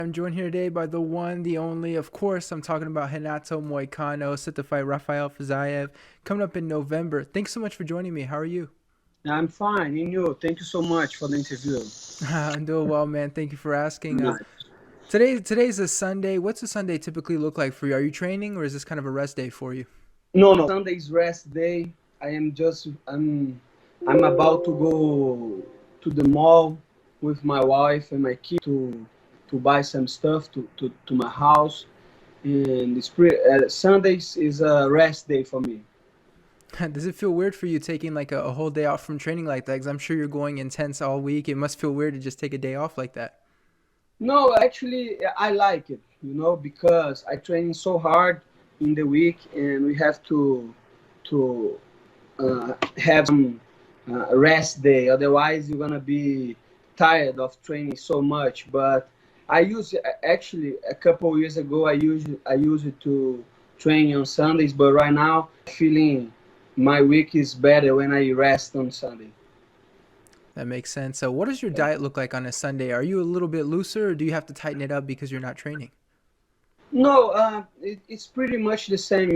I'm joined here today by the one, the only, of course, I'm talking about Renato Moicano, set to fight Rafael Fiziev, coming up in November. Thanks so much for joining me. How are you? I'm fine. And you? Thank you so much for the interview. I'm doing well, man. Thank you for asking. Nice. Today's a Sunday. What's a Sunday typically look like for you? Are you training or is this kind of a rest day for you? No. Sunday's rest day. I'm about to go to the mall with my wife and my kid to buy some stuff to my house. And Sundays is a rest day for me. Does it feel weird for you taking like a whole day off from training like that? Because I'm sure you're going intense all week. It must feel weird to just take a day off like that. No, actually, I like it. Because I train so hard in the week, and we have to have some rest day. Otherwise, you're gonna be tired of training so much. But I use actually a couple of years ago. I used it to train on Sundays, but right now feeling my week is better when I rest on Sunday. That makes sense. So, what does your diet look like on a Sunday? Are you a little bit looser or do you have to tighten it up because you're not training? No, it's pretty much the same.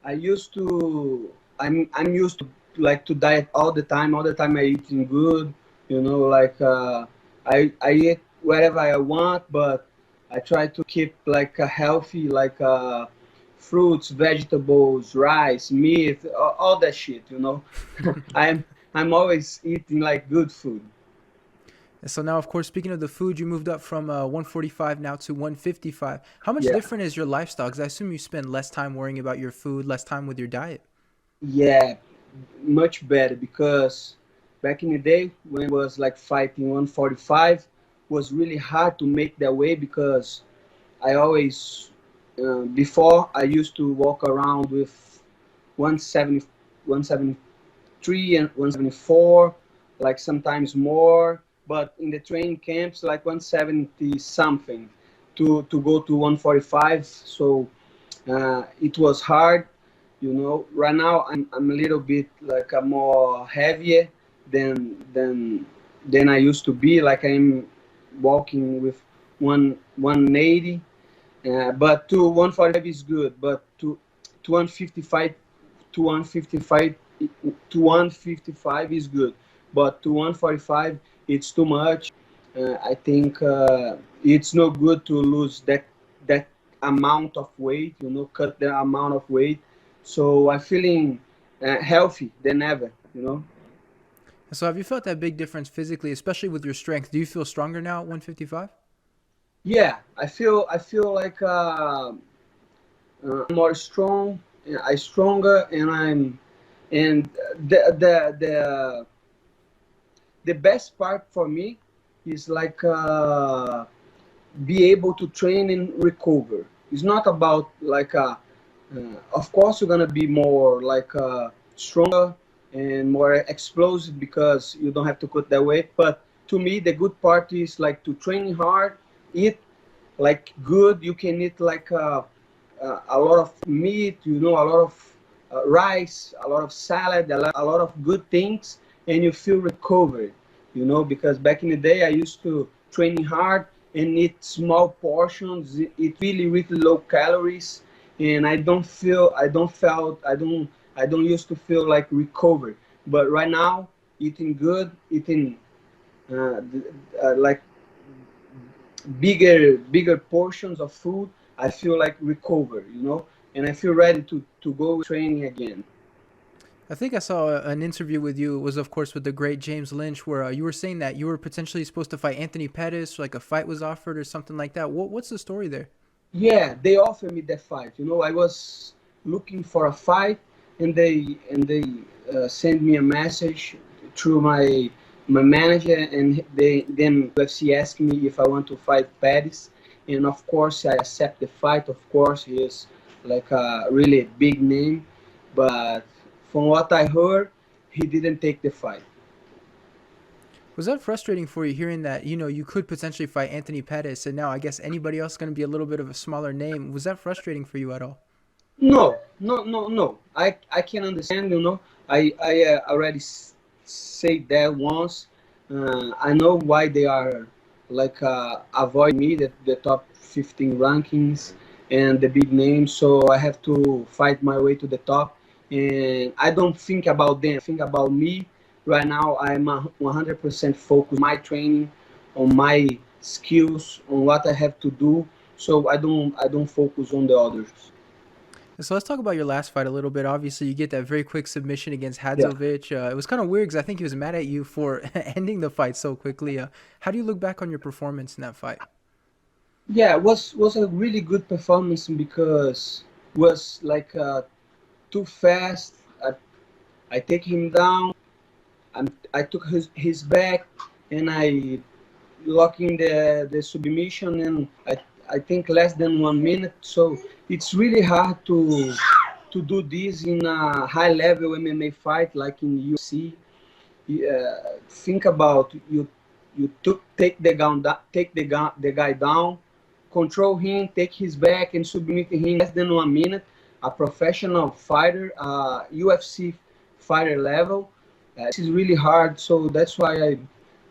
I used to I'm used to like to diet all the time. All the time I eating good, like I eat whatever I want, but I try to keep like a healthy, like fruits, vegetables, rice, meat, all that shit. I'm I'm always eating like good food. And so now, of course, speaking of the food, you moved up from 145 now to 155. How much Yeah, different is your lifestyle? Because I assume you spend less time worrying about your food, less time with your diet. yeah, much better because back in the day when I was like fighting 145 was really hard to make that way because I always before I used to walk around with 170, 173 and 174, like sometimes more, but in the training camps like 170 something to go to 145. So it was hard. Right now I'm a little bit like a more heavier than I used to be. Like I'm walking with 180, but to 145 is good. But to 155 to 155 to 155 is good. But to 145 it's too much. I think it's no good to lose that amount of weight. Cut the amount of weight. So I'm feeling healthy than ever. And so have you felt that big difference physically, especially with your strength? Do you feel stronger now at 155? Yeah, I feel like I'm more strong. I stronger, and the best part for me is like be able to train and recover. It's not about like of course you're gonna be more like stronger and more explosive because you don't have to cut that weight. But to me, the good part is like to train hard, eat like good. You can eat like a lot of meat, a lot of rice, a lot of salad, a lot of good things, and you feel recovered. Because back in the day, I used to train hard and eat small portions, eat really, really low calories, and I don't used to feel like recovered. But right now, eating good, eating like bigger portions of food, I feel like recover, and I feel ready to go training again. I think I saw an interview with you. It was, of course, with the great James Lynch, where you were saying that you were potentially supposed to fight Anthony Pettis, like a fight was offered or something like that. What's the story there? Yeah, they offered me that fight. I was looking for a fight, and they sent me a message through my manager, and then UFC asked me if I want to fight Pettis, and of course I accept the fight. Of course, he is like a really big name, but from what I heard, he didn't take the fight. Was that frustrating for you hearing that, you could potentially fight Anthony Pettis and now I guess anybody else is going to be a little bit of a smaller name? Was that frustrating for you at all? No, no, no, no. I can understand. I already said that once. I know why they are like avoid me the top 15 rankings and the big names. So I have to fight my way to the top, and I don't think about them. I think about me. Right now, I'm 100% focused on my training, on my skills, on what I have to do. So I don't focus on the others. So let's talk about your last fight a little bit. Obviously, you get that very quick submission against Yeah. Hadzovic. It was kind of weird because I think he was mad at you for ending the fight so quickly. How do you look back on your performance in that fight? Yeah, it was a really good performance because was like too fast. I take him down. I took his back, and I locking the submission, and I think less than 1 minute. So it's really hard to do this in a high level MMA fight like in UFC. Think about take the guy down, control him, take his back, and submit him in less than 1 minute. A professional fighter, UFC fighter level. This is really hard, so that's why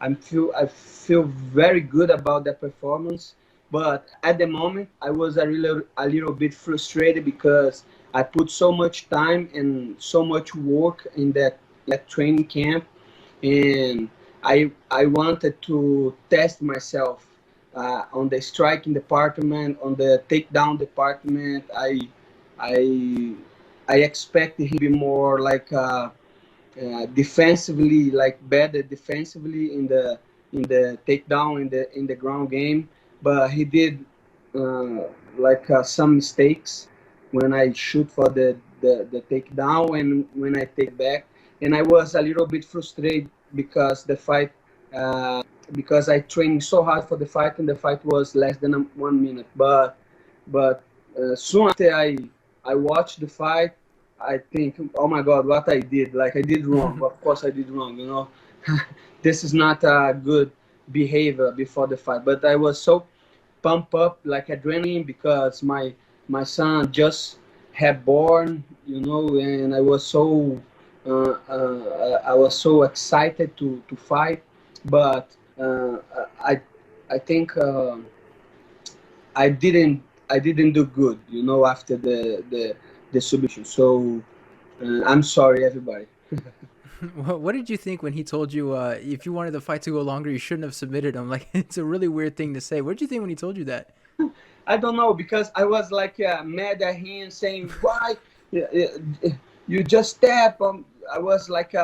I feel very good about that performance. But at the moment, I was a little bit frustrated because I put so much time and so much work in that training camp, and I wanted to test myself on the striking department, on the takedown department. I I expected him to be more like defensively, like better defensively in the takedown in the ground game, but he did like some mistakes when I shoot for the takedown and when I take back, and I was a little bit frustrated because the fight. Because I trained so hard for the fight, and the fight was less than 1 minute. But soon after I watched the fight, I think, oh my God, what I did! Like I did wrong. Of course, I did wrong. This is not a good behavior before the fight. But I was so pumped up, like adrenaline, because my son just had born. And I was so excited to fight, but I I think I didn't I didn't do good, after the submission. So I'm sorry, everybody. What did you think when he told you if you wanted the fight to go longer, you shouldn't have submitted him? Like, it's a really weird thing to say. What did you think when he told you that? I don't know because I was like mad at him, saying why you just tap. I was like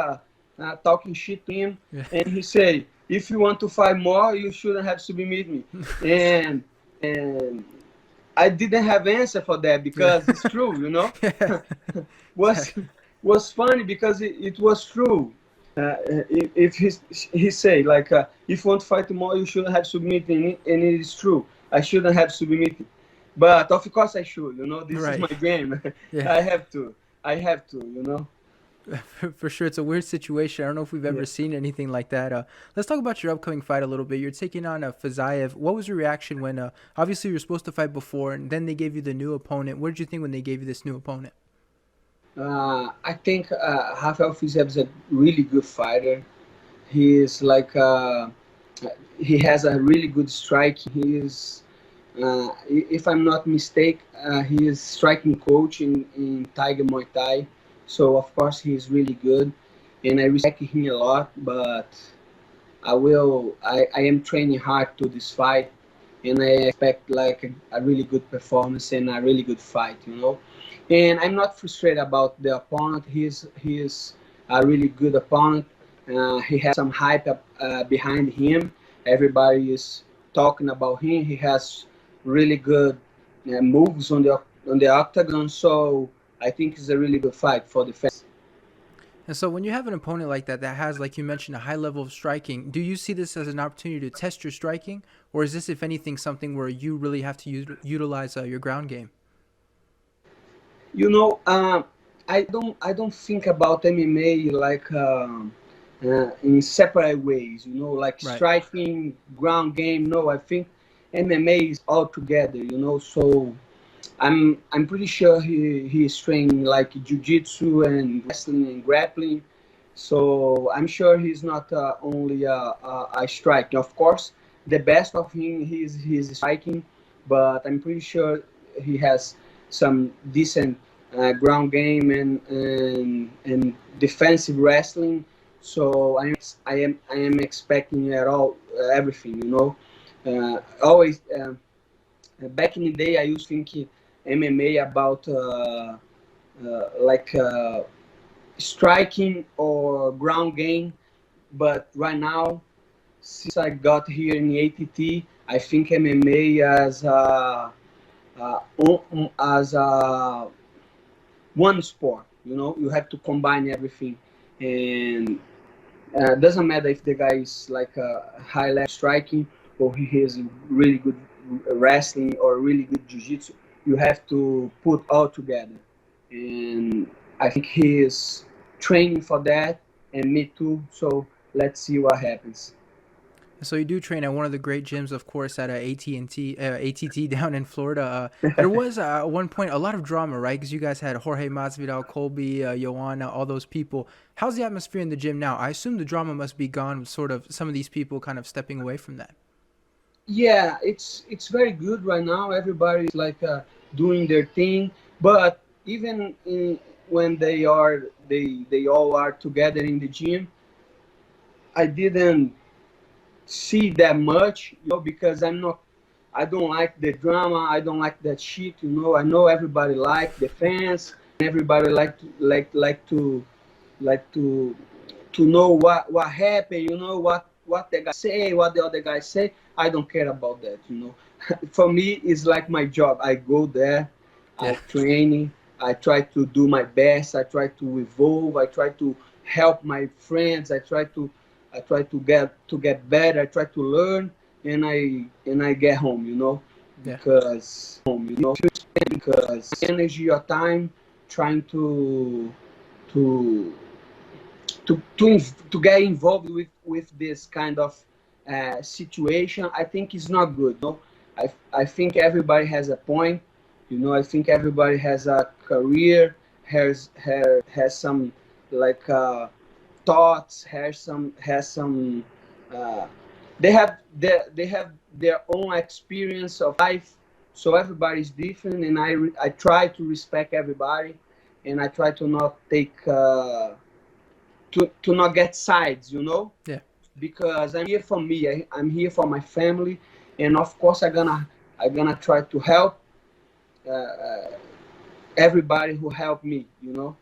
talking shit to him, Yeah. and he said, "If you want to fight more, you shouldn't have submitted me." And I didn't have answer for that Yeah. because it's true. Yeah. was was funny because it was true. If he say like if you want to fight tomorrow, you shouldn't have submitted, and it is true. I shouldn't have submitted, but of course I should. This is Right. my game. Yeah. I have to. I have to. For sure, it's a weird situation. I don't know if we've ever Yeah. seen anything like that. Let's talk about your upcoming fight a little bit. You're taking on Fiziev. What was your reaction when, obviously, you were supposed to fight before, and then they gave you the new opponent? What did you think when they gave you this new opponent? I think Rafael Fiziev is a really good fighter. He is like he has a really good strike. He is, if I'm not mistaken, he is striking coach in Tiger Muay Thai. So of course he is really good, and I respect him a lot. But I am training hard to this fight, and I expect like a really good performance and a really good fight. And I'm not frustrated about the opponent. He is a really good opponent. He has some hype behind him. Everybody is talking about him. He has really good moves on the octagon. So I think it's a really good fight for the fans. And so, when you have an opponent like that that has, like you mentioned, a high level of striking, do you see this as an opportunity to test your striking, or is this, if anything, something where you really have to utilize your ground game? You know, I don't think about MMA like in separate ways. Like Right. striking, ground game. No, I think MMA is all together. So I'm pretty sure he's training like jujitsu and wrestling and grappling. So I'm sure he's not only a striker. Of course, the best of him. He's striking, but I'm pretty sure he has some decent ground game and defensive wrestling. So I am expecting at all everything. Always back in the day, I used to think MMA about like striking or ground game, but right now, since I got here in the ATT, I think MMA as a one sport. You have to combine everything, and doesn't matter if the guy is like a high level striking or he has really good wrestling or really good jiu-jitsu. You have to put all together, and I think he is training for that, and me too. So let's see what happens. So you do train at one of the great gyms, of course, at ATT down in Florida. There was at one point a lot of drama, right? Because you guys had Jorge Masvidal, Colby, Joanna, all those people. How's the atmosphere in the gym now? I assume the drama must be gone with sort of some of these people kind of stepping away from that. Yeah, it's very good right now. Everybody's like doing their thing, but even when they all are together in the gym, I didn't see that much, because I don't like the drama. I don't like that shit. I know everybody like the fans, and everybody like to know what happened. What the guy say, what the other guy say. I don't care about that. For me, it's like my job. I go there, I Yeah. training, I try to do my best, I try to evolve, I try to help my friends, I try to get better, I try to learn, and I get home, Yeah. because energy or time trying to to get involved with this kind of situation. I think it's not good. I think everybody has a point. I think everybody has a career, has some like thoughts, has some uh, they have their own experience of life. So everybody's different, and I try to respect everybody, and I try to not take to not get sides, Yeah. because I'm here for me. I'm here for my family, and of course I'm gonna try to help everybody who helped me. You know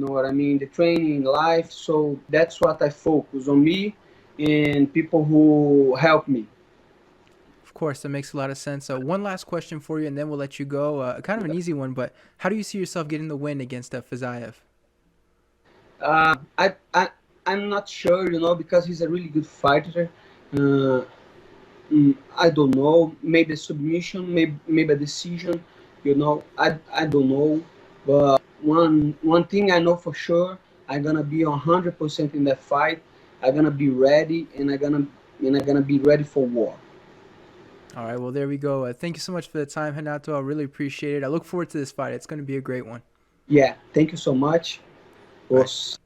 what I mean? The training, life. So that's what I focus on, me and people who help me. Of course, that makes a lot of sense. One last question for you, and then we'll let you go. Kind of an easy one, but how do you see yourself getting the win against Fiziev? I'm not sure, because he's a really good fighter. Uh, I don't know. Maybe a submission, maybe a decision. I don't know. But one thing I know for sure, I'm gonna be 100% in that fight. I'm gonna be ready, and I'm gonna be ready for war. All right, well, there we go. Thank you so much for the time, Renato. I really appreciate it. I look forward to this fight. It's going to be a great one. Yeah. Thank you so much. Bye. Was